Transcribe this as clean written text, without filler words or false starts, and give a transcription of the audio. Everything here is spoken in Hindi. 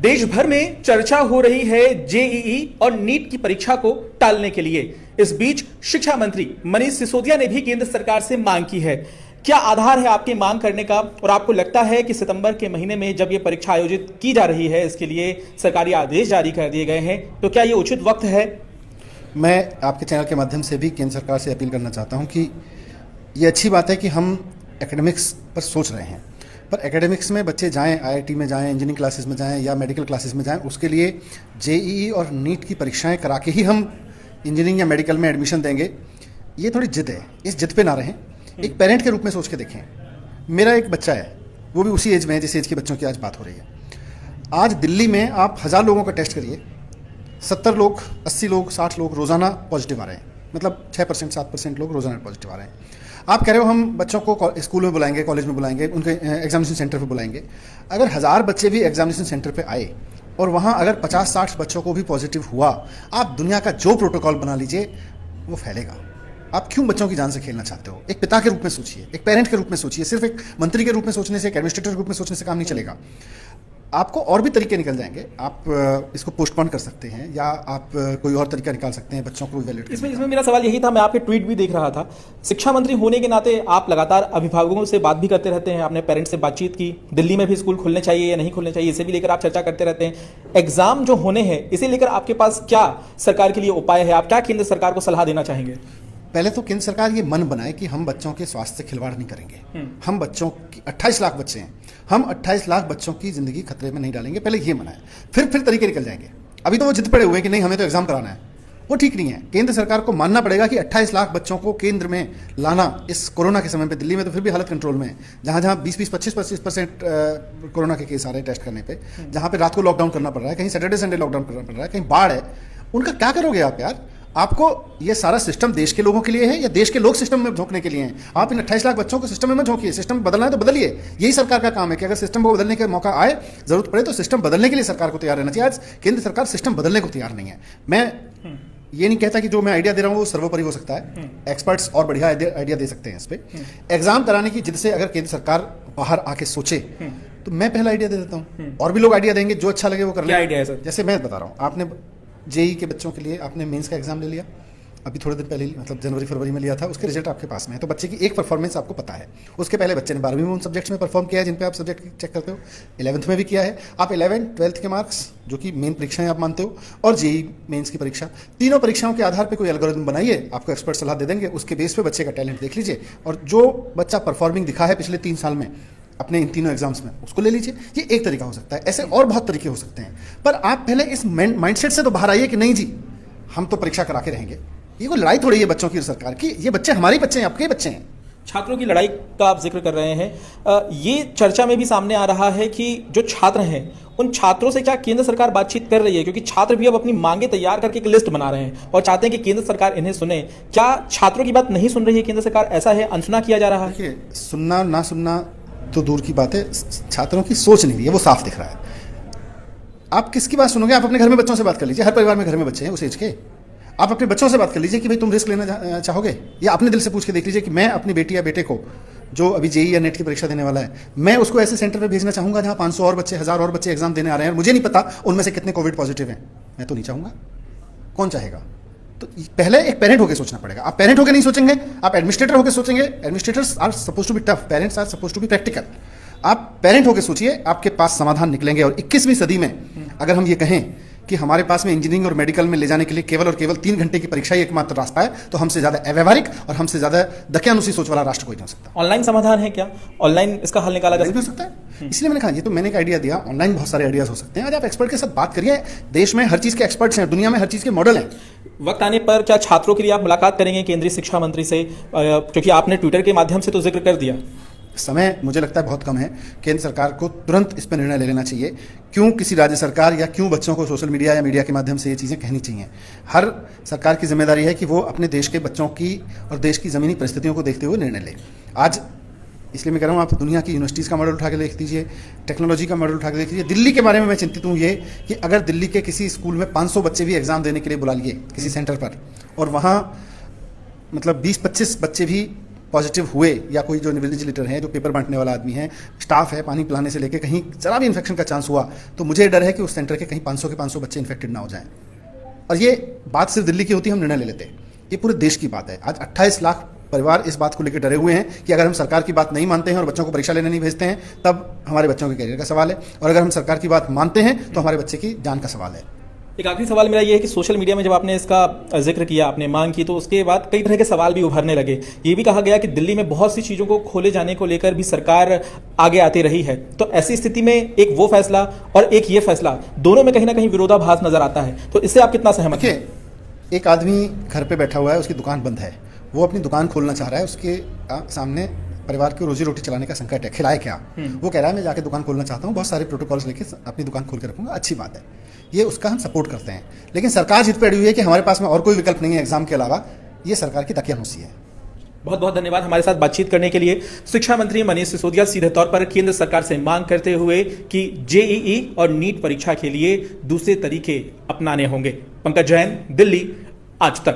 देश भर में चर्चा हो रही है जेईई और नीट की परीक्षा को टालने के लिए। इस बीच शिक्षा मंत्री मनीष सिसोदिया ने भी केंद्र सरकार से मांग की है। क्या आधार है आपकी मांग करने का, और आपको लगता है कि सितंबर के महीने में जब यह परीक्षा आयोजित की जा रही है, इसके लिए सरकारी आदेश जारी कर दिए गए हैं, तो क्या यह उचित वक्त है? मैं आपके चैनल के माध्यम से भी केंद्र सरकार से अपील करना चाहता हूं कि ये अच्छी बात है कि हम एकेडमिक्स पर सोच रहे हैं, पर एकेडमिक्स में बच्चे जाएं, आईआईटी में जाएं, इंजीनियरिंग क्लासेस में जाएं या मेडिकल क्लासेस में जाएं, उसके लिए जेईई और नीट की परीक्षाएं करा के ही हम इंजीनियरिंग या मेडिकल में एडमिशन देंगे। ये थोड़ी जिद है, इस जिद पे ना रहें। एक पेरेंट के रूप में सोच के देखें। मेरा एक बच्चा है, वो भी उसी एज में है जिस एज के बच्चों की आज बात हो रही है। आज दिल्ली में आप 1000 लोगों का टेस्ट करिए, 70 लोग, 80 लोग, 60 लोग रोज़ाना पॉजिटिव आ रहे हैं। मतलब 6% 7% लोग रोज़ाना पॉजिटिव आ रहे हैं। आप कह रहे हो हम बच्चों को स्कूल में बुलाएंगे, कॉलेज में बुलाएंगे, उनके एग्जामिनेशन सेंटर पे बुलाएंगे। अगर 1000 बच्चे भी एग्जामिनेशन सेंटर पे आए और वहाँ अगर 50-60 बच्चों को भी पॉजिटिव हुआ, आप दुनिया का जो प्रोटोकॉल बना लीजिए वो फैलेगा। आप क्यों बच्चों की जान से खेलना चाहते हो? एक पिता के रूप में सोचिए, एक पेरेंट के रूप में सोचिए। सिर्फ एक मंत्री के रूप में सोचने से, एक एडमिनिस्ट्रेटर के रूप में सोचने से काम नहीं चलेगा। आपको और भी तरीके निकल जाएंगे। आप इसको पोस्टपोन कर सकते हैं या आप कोई और तरीका निकाल सकते हैं बच्चों को इवैल्यूएट करने का। इसमें मेरा सवाल यही था, मैं आपके ट्वीट भी देख रहा था। शिक्षा मंत्री होने के नाते आप लगातार अभिभावकों से बात भी करते रहते हैं, आपने पेरेंट्स से बातचीत की, दिल्ली में भी स्कूल खुलने चाहिए या नहीं खुलने चाहिए, इसे भी लेकर आप चर्चा करते रहते हैं। एग्जाम जो होने हैं, इसे लेकर आपके पास क्या सरकार के लिए उपाय है? आप क्या केंद्र सरकार को सलाह देना चाहेंगे? पहले तो केंद्र सरकार ये मन बनाए कि हम बच्चों के स्वास्थ्य से खिलवाड़ नहीं करेंगे। हम बच्चों की 28 लाख बच्चे हैं, हम 28 लाख बच्चों की जिंदगी खतरे में नहीं डालेंगे। पहले ये मनाए, फिर तरीके निकल जाएंगे। अभी तो वो जिद पड़े हुए हैं कि नहीं हमें तो एग्जाम कराना है, वो ठीक नहीं है। केंद्र सरकार को मानना पड़ेगा कि 28 लाख बच्चों को केंद्र में लाना इस कोरोना के समय पे, दिल्ली में तो फिर भी हालत कंट्रोल में है, जहाँ 20-20, 25% कोरोना के केस आ रहे हैं टेस्ट करने पे, जहाँ पे रात को लॉकडाउन करना पड़ रहा है, कहीं सैटरडे संडे लॉकडाउन करना पड़ रहा है, कहीं बाढ़ है। उनका क्या करोगे आप यार? आपको ये सारा सिस्टम देश के लोगों के लिए है या देश के लोग सिस्टम में झोंकने के लिए हैं? आप इन 28 लाख बच्चों को सिस्टम में मत झोंकिए। सिस्टम बदलना है तो बदलिए। यही सरकार का काम है कि अगर सिस्टम को बदलने का मौका आए, जरूरत पड़े तो सिस्टम बदलने के लिए सरकार को तैयार रहना चाहिए। आज केंद्र सरकार सिस्टम बदलने को तैयार नहीं है। मैं ये नहीं कहता कि जो मैं आइडिया दे रहा हूँ वो सर्वोपरि हो सकता है, एक्सपर्ट्स और बढ़िया आइडिया दे सकते हैं इस पर। एग्जाम कराने की जिद से अगर केंद्र सरकार बाहर आके सोचे तो मैं पहला आइडिया दे देता हूँ, और भी लोग आइडिया देंगे, जो अच्छा लगे वो कर ले। क्या आइडिया है सर? जैसे मैं बता रहा हूँ, आपने जेईई के बच्चों के लिए आपने मेंस का एग्जाम ले लिया, अभी थोड़े दिन पहले, मतलब जनवरी-फरवरी में लिया था, उसके रिजल्ट आपके पास में है, तो बच्चे की एक परफॉर्मेंस आपको पता है। उसके पहले बच्चे ने 12वीं में उन सब्जेक्ट्स में परफॉर्म किया है जिन पे आप सब्जेक्ट चेक करते हो, 11th में भी किया है। आप 11th 12th के मार्क्स जो कि मेन परीक्षाएं आप मानते हो, और जेईई मेंस की परीक्षा, तीनों परीक्षाओं के आधार पर कोई एल्गोरिथम बनाइए, आपको एक्सपर्ट सलाह दे देंगे। उसके बेस पे बच्चे का टैलेंट देख लीजिए, और जो बच्चा परफॉर्मिंग दिखा है पिछले 3 साल में अपने इन तीनों एग्जाम्स में, उसको ले लीजिए। ये एक तरीका हो सकता है। ऐसे और बहुत तरीके हो सकते हैं, पर आप पहले इस माइंडसेट से तो बाहर आइए कि नहीं जी हम तो परीक्षा करा के रहेंगे। ये कोई लड़ाई थोड़ी है बच्चों की सरकार की, ये बच्चे हमारे बच्चे हैं, आपके बच्चे हैं। छात्रों की लड़ाई का आप जिक्र कर रहे हैं, ये चर्चा में भी सामने आ रहा है कि जो छात्र हैं उन छात्रों से क्या केंद्र सरकार बातचीत कर रही है? क्योंकि छात्र भी अब अपनी मांगे तैयार करके एक लिस्ट बना रहे हैं और चाहते हैं कि केंद्र सरकार इन्हें सुने। क्या छात्रों की बात नहीं सुन रही है केंद्र सरकार? ऐसा है, अनसुना किया जा रहा है? देखिए, सुनना ना सुनना तो दूर की बात है, छात्रों की सोच नहीं है, वो साफ दिख रहा है। आप किसकी बात सुनोगे? आप अपने घर में बच्चों से बात कर लीजिए, हर परिवार में घर में बच्चे हैं उस एज के। आप अपने बच्चों से बात कर लीजिए कि भाई तुम रिस्क लेना चाहोगे, या अपने दिल से पूछ के देख लीजिए कि मैं अपनी बेटी या बेटे को जो अभी जेईई या नेट की परीक्षा देने वाला है, मैं उसको ऐसे सेंटर पे भेजना चाहूंगा जहां 500 और बच्चे, 1000 और बच्चे एग्जाम देने आ रहे हैं और मुझे नहीं पता उनमें से कितने कोविड पॉजिटिव हैं। मैं तो नहीं चाहूंगा, कौन चाहेगा? तो पहले एक पेरेंट होकर सोचना पड़ेगा। आप पेरेंट होकर नहीं सोचेंगे, आप एडमिनिस्ट्रेटर होकर सोचेंगे। Administrators are suppose to be tough, parents are suppose to be practical. आप पेरेंट होकर सोचिए, आपके पास समाधान निकलेंगे। और 21वीं सदी में अगर हम ये कहें कि हमारे पास में इंजीनियरिंग और मेडिकल में ले जाने के लिए केवल और केवल 3 घंटे की परीक्षा ही एकमात्र रास्ता है, तो हमसे ज्यादा अव्यवहारिक और हमसे ज्यादा दकियानुसी सोच वाला राष्ट्र कोई नहीं हो सकता। ऑनलाइन समाधान है क्या? ऑनलाइन इसका हल निकाला जा सकता है? इसलिए मैंने कहा, ये तो मैंने एक आइडिया दिया, ऑनलाइन बहुत सारे आइडियाज हो सकते हैं। आज आप एक्सपर्ट के साथ बात करिए, देश में हर चीज के एक्सपर्ट्स हैं, दुनिया में हर चीज के मॉडल हैं। वक्त आने पर क्या छात्रों के लिए आप मुलाकात करेंगे केंद्रीय शिक्षा मंत्री से, क्योंकि आपने ट्विटर के माध्यम से तो जिक्र कर दिया? समय मुझे लगता है बहुत कम है। केंद्र सरकार को तुरंत इस पर निर्णय ले लेना चाहिए। क्यों किसी राज्य सरकार या क्यों बच्चों को सोशल मीडिया या मीडिया के माध्यम से ये चीज़ें कहनी चाहिए? हर सरकार की जिम्मेदारी है कि वो अपने देश के बच्चों की और देश की ज़मीनी परिस्थितियों को देखते हुए निर्णय ले। आज इसलिए मैं कह रहा हूँ, आप दुनिया की यूनिवर्सिटीज़ का मॉडल उठा के देख लीजिए, टेक्नोलॉजी का मॉडल उठा के देख लीजिए। दिल्ली के बारे में मैं चिंतित हूँ ये कि अगर दिल्ली के किसी स्कूल में 500 बच्चे भी एग्जाम देने के लिए बुला लिए किसी सेंटर पर, और वहाँ मतलब 20-25 बच्चे भी पॉजिटिव हुए या कोई जो इन्विजिलेटर है, जो पेपर बांटने वाला आदमी है, स्टाफ है, पानी पिलाने से लेकर कहीं जरा भी इन्फेक्शन का चांस हुआ तो मुझे डर है कि उस सेंटर के कहीं 500 के 500 बच्चे इन्फेक्टेड ना हो जाएं। और ये बात सिर्फ दिल्ली की होती, हम निर्णय ले लेते। ये पूरे देश की बात है। आज 28 लाख परिवार इस बात को लेकर डरे हुए हैं कि अगर हम सरकार की बात नहीं मानते हैं और बच्चों को परीक्षा लेने नहीं भेजते हैं तब हमारे बच्चों के करियर का सवाल है, और अगर हम सरकार की बात मानते हैं तो हमारे बच्चे की जान का सवाल है। एक आखिरी सवाल मेरा ये है कि सोशल मीडिया में जब आपने इसका जिक्र किया, आपने मांग की, तो उसके बाद कई तरह के सवाल भी उभरने लगे। ये भी कहा गया कि दिल्ली में बहुत सी चीज़ों को खोले जाने को लेकर भी सरकार आगे आती रही है, तो ऐसी स्थिति में एक वो फैसला और एक ये फैसला, दोनों में कहीं ना कहीं विरोधाभास नजर आता है, तो इससे आप कितना सहमत हैं? एक आदमी घर पे बैठा हुआ है, उसकी दुकान बंद है, वो अपनी दुकान खोलना चाह रहा है, उसके सामने परिवार की रोजी रोटी चलाने का संकट है, खिलाए क्या? वो कह रहा है मैं जाके दुकान खोलना चाहता हूँ, बहुत सारे प्रोटोकॉल्स लेके अपनी दुकान खोल के रखूंगा, अच्छी बात है, ये उसका हम सपोर्ट करते हैं। लेकिन सरकार जिद पे अड़ी हुई है कि हमारे पास में और कोई विकल्प नहीं है एग्जाम के अलावा, ये सरकार की दकियानूसी है। बहुत बहुत धन्यवाद हमारे साथ बातचीत करने के लिए। शिक्षा मंत्री मनीष सिसोदिया सीधे तौर पर केंद्र सरकार से मांग करते हुए कि जेईई और नीट परीक्षा के लिए दूसरे तरीके अपनाने होंगे। पंकज जैन, दिल्ली, आज तक।